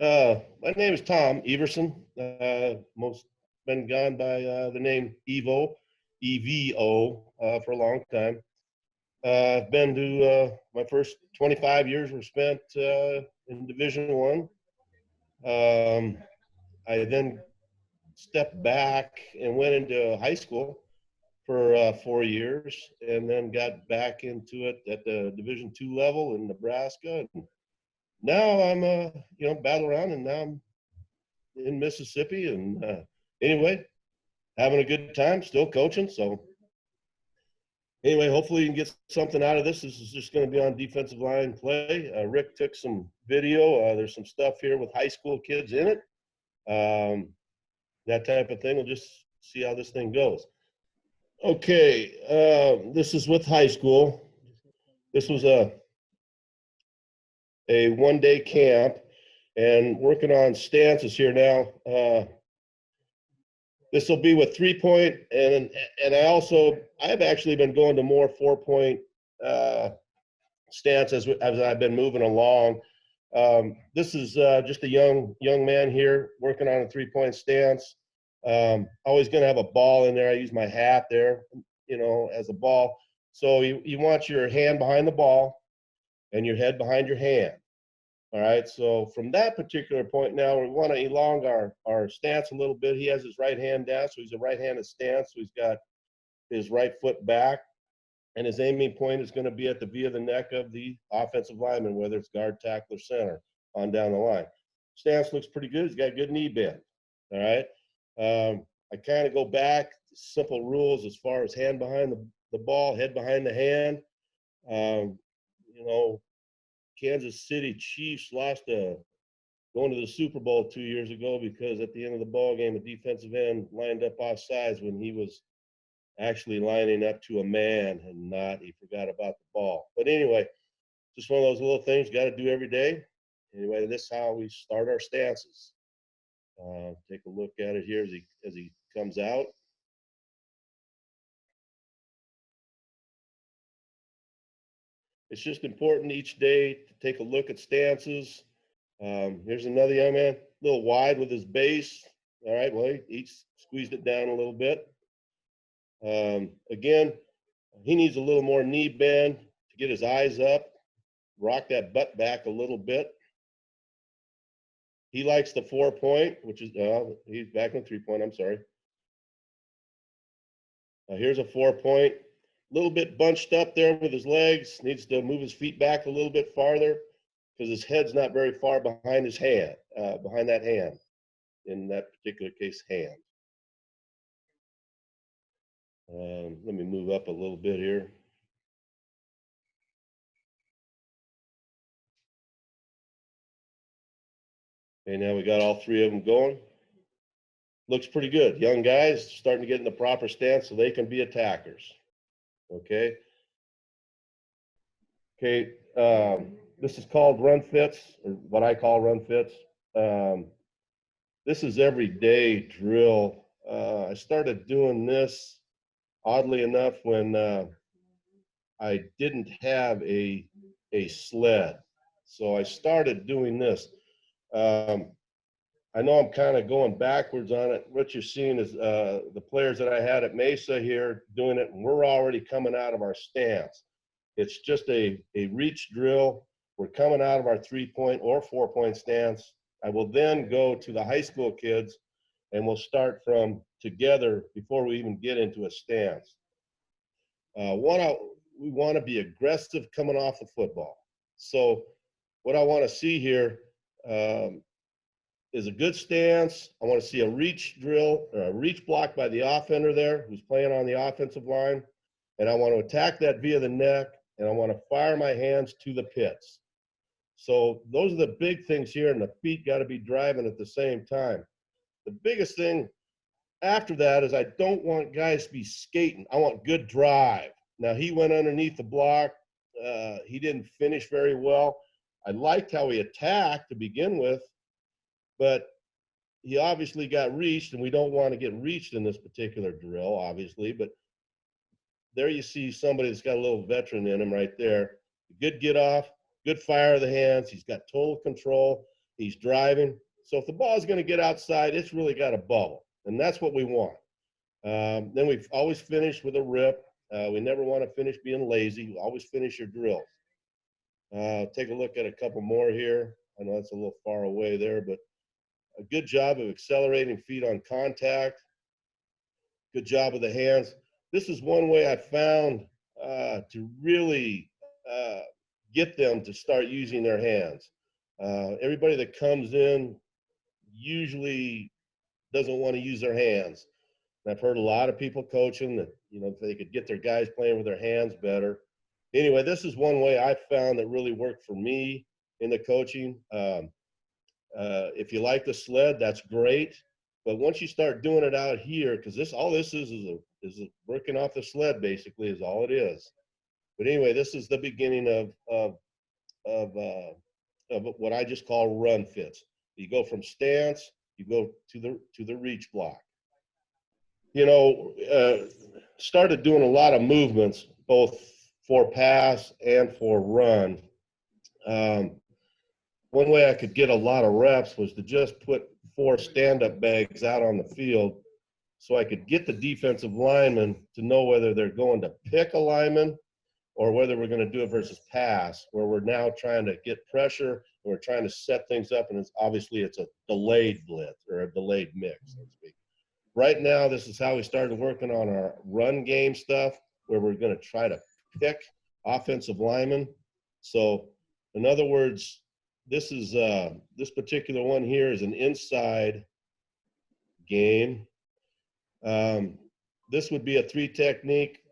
My name is Tom Everson. Most been gone by the name Evo, EVO, for a long time. I've been to my first 25 years were spent in Division One. I then stepped back and went into high school for 4 years, and then got back into it at the Division Two level in Nebraska. And now I'm, battle around, and now I'm in Mississippi. And anyway, having a good time, still coaching. So anyway, hopefully you can get something out of this. This is just going to be on defensive line play. Rick took some video. There's some stuff here with high school kids in it. That type of thing. We'll just see how this thing goes. Okay, this is with high school. This was a one-day camp, and working on stances here now. This will be with 3-point, and I've actually been going to more 4-point stance as I've been moving along. This is just a young man here working on a 3-point stance. Always going to have a ball in there. I use my hat there, as a ball. So you want your hand behind the ball and your head behind your hand. All right, so from that particular point now, we want to elongate our stance a little bit. He has his right hand down, so he's a right-handed stance. So he's got his right foot back, and his aiming point is going to be at the V of the neck of the offensive lineman, whether it's guard, tackle, or center, on down the line. Stance looks pretty good. He's got a good knee bend. All right, I kind of go back, simple rules as far as hand behind the ball, head behind the hand. Kansas City Chiefs lost going to the Super Bowl 2 years ago because at the end of the ball game, a defensive end lined up off sides when he was actually lining up to a man and he forgot about the ball. But anyway, just one of those little things you got to do every day. Anyway, this is how we start our stances. Take a look at it here as he comes out. It's just important each day to take a look at stances. Here's another young man, a little wide with his base. All right, well, he squeezed it down a little bit. Again, he needs a little more knee bend to get his eyes up, rock that butt back a little bit. He likes the 4-point, which is, he's back in 3-point, I'm sorry. Here's a 4-point. A little bit bunched up there with his legs, needs to move his feet back a little bit farther because his head's not very far behind his hand, behind that hand, in that particular case, hand. Let me move up a little bit here. Okay, now we got all three of them going. Looks pretty good. Young guys starting to get in the proper stance so they can be attackers. Okay. Okay. This is called run fits, or what I call run fits. This is everyday drill. I started doing this, oddly enough, when I didn't have a sled. So I started doing this. I know I'm kind of going backwards on it. What you're seeing is the players that I had at Mesa here doing it, and we're already coming out of our stance. It's just a reach drill. We're coming out of our 3-point or 4-point stance. I will then go to the high school kids, and we'll start from together before we even get into a stance. We want to be aggressive coming off the football. So what I want to see here is a good stance. I want to see a reach drill or a reach block by the offender there who's playing on the offensive line. And I want to attack that via the neck, and I want to fire my hands to the pits. So those are the big things here, and the feet got to be driving at the same time. The biggest thing after that is I don't want guys to be skating. I want good drive. Now, he went underneath the block. He didn't finish very well. I liked how he attacked to begin with, but he obviously got reached, and we don't want to get reached in this particular drill, obviously. But there you see somebody that's got a little veteran in him right there. Good get off, good fire of the hands. He's got total control. He's driving. So if the ball is going to get outside, it's really got to bubble, and that's what we want. Then we've always finished with a rip. We never want to finish being lazy. We always finish your drills. Take a look at a couple more here. I know that's a little far away there, but a good job of accelerating feet on contact. Good job of the hands. This is one way I found to really get them to start using their hands. Everybody that comes in usually doesn't want to use their hands. And I've heard a lot of people coaching that, you know, if they could get their guys playing with their hands better. Anyway, this is one way I found that really worked for me in the coaching. If you like the sled, that's great. But once you start doing it out here, because all this is working off the sled, basically, is all it is. But anyway, this is the beginning of what I just call run fits. You go from stance, you go to the reach block. You know, started doing a lot of movements, both for pass and for run. One way I could get a lot of reps was to just put 4 stand-up bags out on the field so I could get the defensive linemen to know whether they're going to pick a lineman or whether we're going to do it versus pass, where we're now trying to get pressure and we're trying to set things up, and it's a delayed blitz or a delayed mix, so to speak. Right now, this is how we started working on our run game stuff, where we're going to try to pick offensive linemen. So, in other words, this is this particular one here is an inside game. This would be a 3 technique.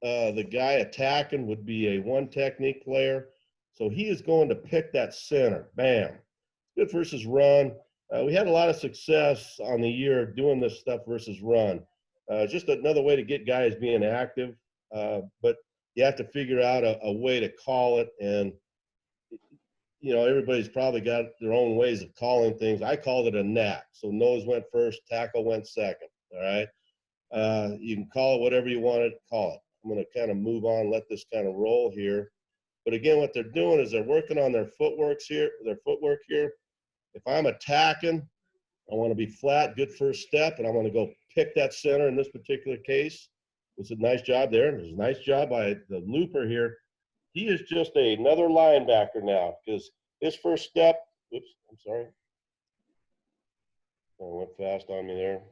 The guy attacking would be a 1 technique player. So he is going to pick that center. Bam. Good versus run. We had a lot of success on the year doing this stuff versus run. Just another way to get guys being active. But you have to figure out a way to call it. And, you know, everybody's probably got their own ways of calling things. I called it a knack. So nose went first, tackle went second. All right. You can call it whatever you want to call it. I'm going to kind of move on, let this kind of roll here. But again, what they're doing is they're working on their footwork here. If I'm attacking, I want to be flat, good first step, and I want to go pick that center in this particular case. It's a nice job there. There's a nice job by the looper here. He is just another linebacker now, because his first step, oops, I'm sorry. I went fast on me there.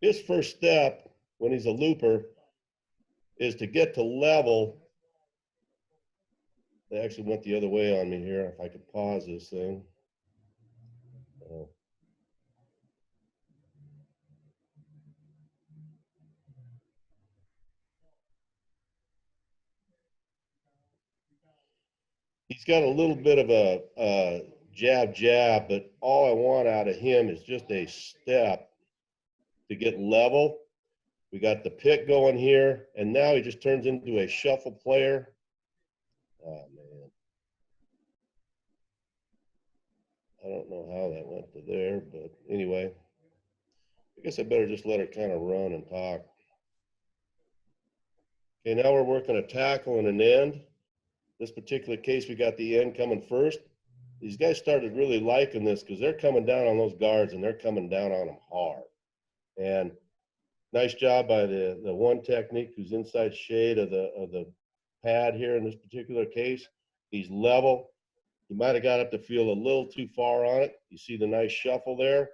His first step when he's a looper is to get to level. They actually went the other way on me here. If I could pause this thing. He's got a little bit of a jab, but all I want out of him is just a step to get level. We got the pick going here, and now he just turns into a shuffle player. Oh, man. I don't know how that went to there, but anyway. I guess I better just let it kind of run and talk. Okay, now we're working a tackle and an end. This particular case, we got the end coming first. These guys started really liking this because they're coming down on those guards, and they're coming down on them hard. And nice job by the 1 technique who's inside shade of the pad here in this particular case. He's level. He might have got up the field a little too far on it. You see the nice shuffle there.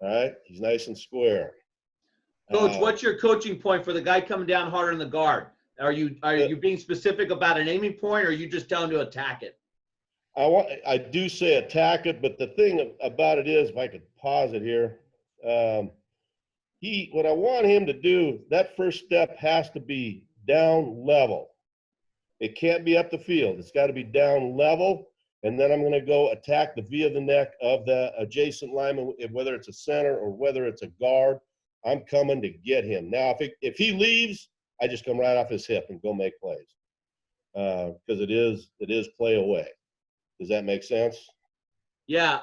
All right, he's nice and square. Coach, what's your coaching point for the guy coming down harder in the guard? Are you being specific about an aiming point, or are you just telling him to attack it? I do say attack it, but the thing about it is, if I could pause it here, what I want him to do, that first step has to be down level. It can't be up the field. It's got to be down level, and then I'm going to go attack the V of the neck of the adjacent lineman, whether it's a center or whether it's a guard. I'm coming to get him. Now, if he leaves, I just come right off his hip and go make plays, because it is play away. Does that make sense? Yeah.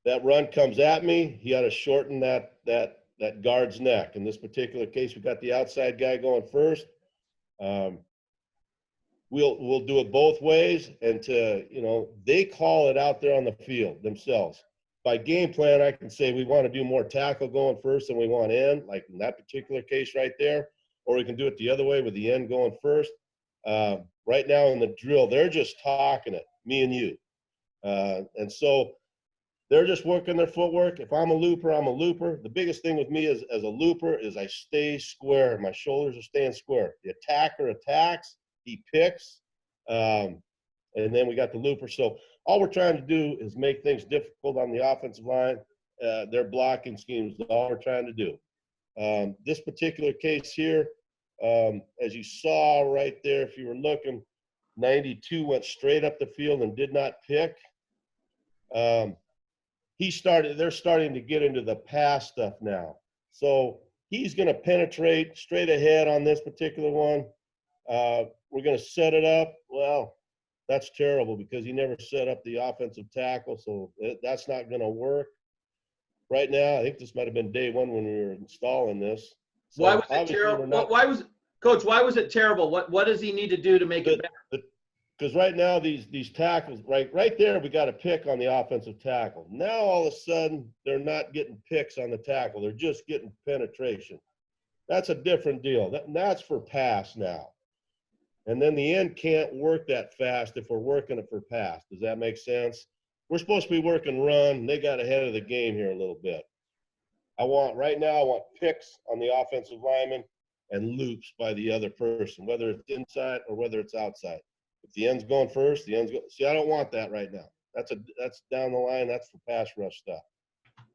That run comes at me. He got to shorten that guard's neck. In this particular case, we got the outside guy going first. we'll do it both ways, and they call it out there on the field themselves. By game plan, I can say we want to do more tackle going first than we want end, like in that particular case right there, or we can do it the other way with the end going first. Right now in the drill, they're just talking it, me and you. And so they're just working their footwork. If I'm a looper, I'm a looper. The biggest thing with me as a looper is I stay square. My shoulders are staying square. The attacker attacks, he picks, and then we got the looper. So all we're trying to do is make things difficult on the offensive line. Their blocking schemes is all we're trying to do. This particular case here, as you saw right there, if you were looking, 92 went straight up the field and did not pick. They're starting to get into the pass stuff now. So he's going to penetrate straight ahead on this particular one. We're going to set it up. Well, that's terrible because he never set up the offensive tackle, so that's not going to work. Right now, I think this might have been day one when we were installing this. So why was it terrible? Coach, why was it terrible? What does he need to do to make it better? Because right now these tackles, right there, we got a pick on the offensive tackle. Now all of a sudden they're not getting picks on the tackle; they're just getting penetration. That's a different deal. That's for pass now. And then the end can't work that fast if we're working it for pass. Does that make sense? We're supposed to be working run. They got ahead of the game here a little bit. Right now I want picks on the offensive lineman and loops by the other person, whether it's inside or whether it's outside. If the end's going first, the end's going. See, I don't want that right now. That's down the line. That's for pass rush stuff.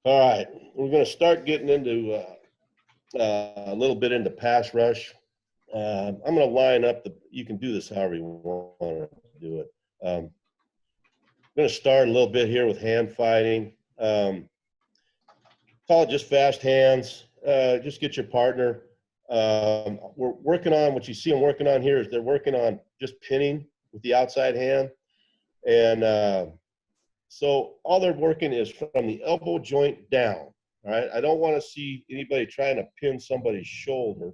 All right, we're going to start getting into a little bit into pass rush. I'm going to line up you can do this however you want to do it. I'm going to start a little bit here with hand fighting. Call it just fast hands. Just get your partner. We're working on what you see them working on here is they're working on just pinning with the outside hand. And so all they're working is from the elbow joint down. All right. I don't want to see anybody trying to pin somebody's shoulder.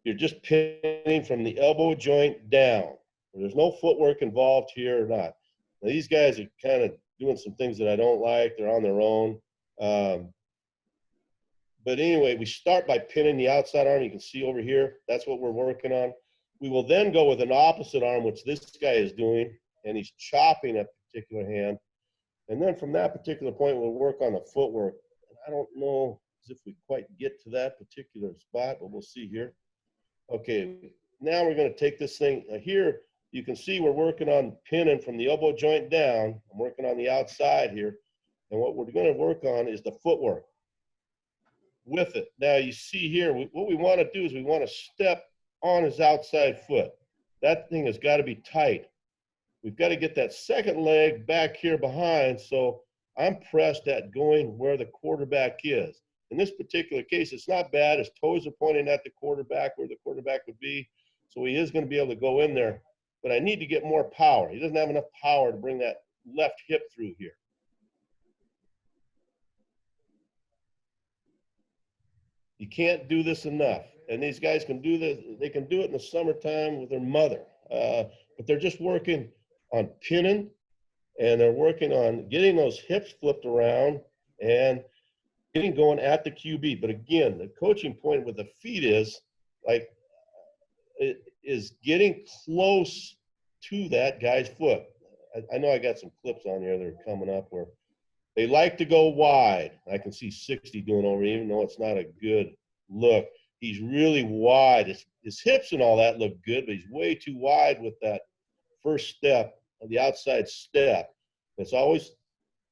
You're just pinning from the elbow joint down. There's no footwork involved here or not. Now, these guys are kind of doing some things that I don't like. They're on their own. But anyway, we start by pinning the outside arm. You can see over here, that's what we're working on. We will then go with an opposite arm, which this guy is doing, and he's chopping a particular hand. And then from that particular point, we'll work on the footwork. And I don't know if we quite get to that particular spot, but we'll see here. Okay, now we're going to take this thing. Here, you can see we're working on pinning from the elbow joint down. I'm working on the outside here. And what we're going to work on is the footwork with it. Now you see here, what we want to do is we want to step on his outside foot. That thing has got to be tight. We've got to get that second leg back here behind, so I'm pressed at going where the quarterback is. In this particular case, it's not bad. His toes are pointing at the quarterback where the quarterback would be, so he is going to be able to go in there. But I need to get more power. He doesn't have enough power to bring that left hip through here. You can't do this enough. And these guys can do this. They can do it in the summertime with their mother. But they're just working on pinning, and they're working on getting those hips flipped around and getting going at the QB. But again, the coaching point with the feet is getting close to that guy's foot. I know I got some clips on here that are coming up where they like to go wide. I can see 60 doing over, even though it's not a good look. He's really wide. His hips and all that look good, but he's way too wide with that first step, the outside step. It's always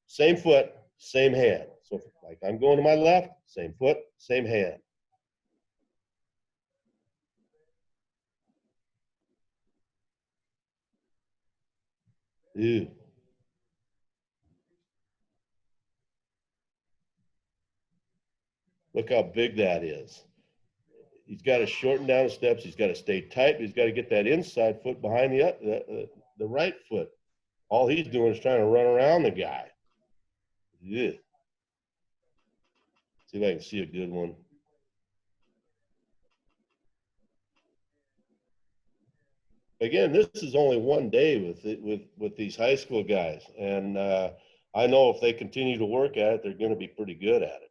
same foot, same hand. So like I'm going to my left, same foot, same hand. Ew. Look how big that is. He's got to shorten down the steps. He's got to stay tight. He's got to get that inside foot behind the right foot. All he's doing is trying to run around the guy. Yeah. See if I can see a good one. again, this is only one day with these high school guys, and I know if they continue to work at it, they're going to be pretty good at it.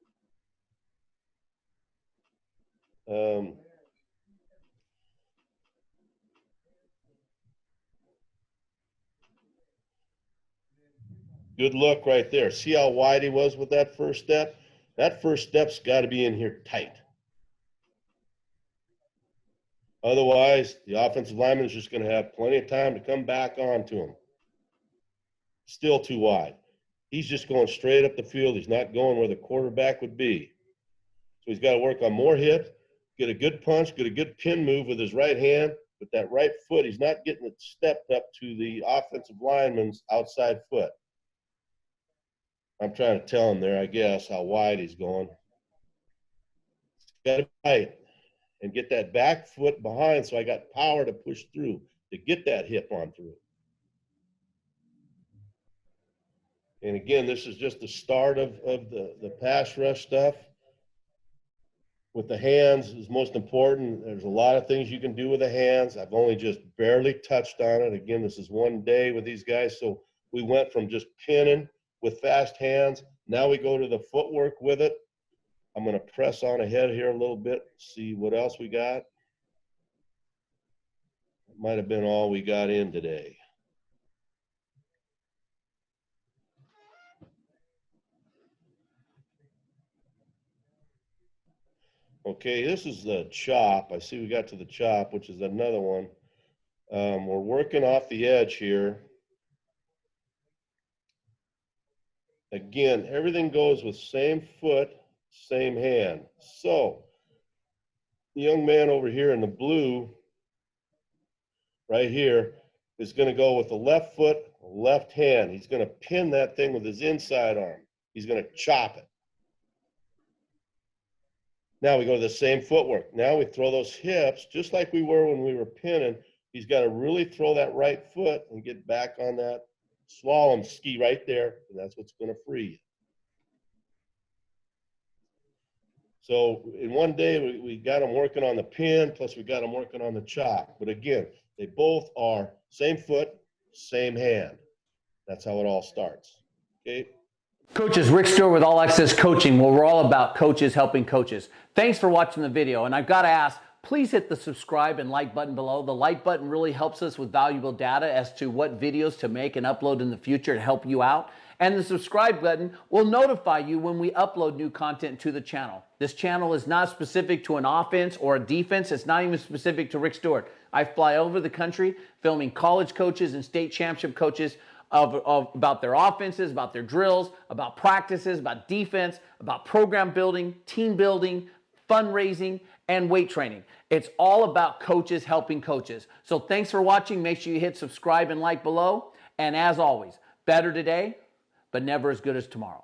Good look right there. See how wide he was with that first step? That first step's got to be in here tight. Otherwise, the offensive lineman is just going to have plenty of time to come back onto him. Still too wide. He's just going straight up the field. He's not going where the quarterback would be. So he's got to work on more hips, get a good punch, get a good pin move with his right hand. With that right foot, he's not getting it stepped up to the offensive lineman's outside foot. I'm trying to tell him there, I guess, how wide he's going. Got to tight and get that back foot behind so I got power to push through to get that hip on through. And again, this is just the start of the pass rush stuff. With the hands is most important. There's a lot of things you can do with the hands. I've only just barely touched on it. Again, this is one day with these guys. So we went from just pinning with fast hands. Now we go to the footwork with it. I'm going to press on ahead here a little bit, see what else we got. It might have been all we got in today. Okay, this is the chop. I see we got to the chop, which is another one. We're working off the edge here. Again, everything goes with same foot, same hand. So the young man over here in the blue, right here, is going to go with the left foot, left hand. He's going to pin that thing with his inside arm. He's going to chop it. Now we go to the same footwork. Now we throw those hips just like we were when we were pinning. He's got to really throw that right foot and get back on that slalom ski right there, and that's what's going to free you. So in one day, we got them working on the pin, plus we got them working on the chop. But again, they both are same foot, same hand. That's how it all starts. Okay. Coaches, Rick Stewart with All Access Coaching, where we're all about coaches helping coaches. Thanks for watching the video. And I've got to ask, please hit the subscribe and like button below. The like button really helps us with valuable data as to what videos to make and upload in the future to help you out. And the subscribe button will notify you when we upload new content to the channel. This channel is not specific to an offense or a defense. It's not even specific to Rick Stewart. I fly over the country filming college coaches and state championship coaches about their offenses, about their drills, about practices, about defense, about program building, team building, fundraising, and weight training. It's all about coaches helping coaches. So thanks for watching. Make sure you hit subscribe and like below. And as always, better today, but never as good as tomorrow.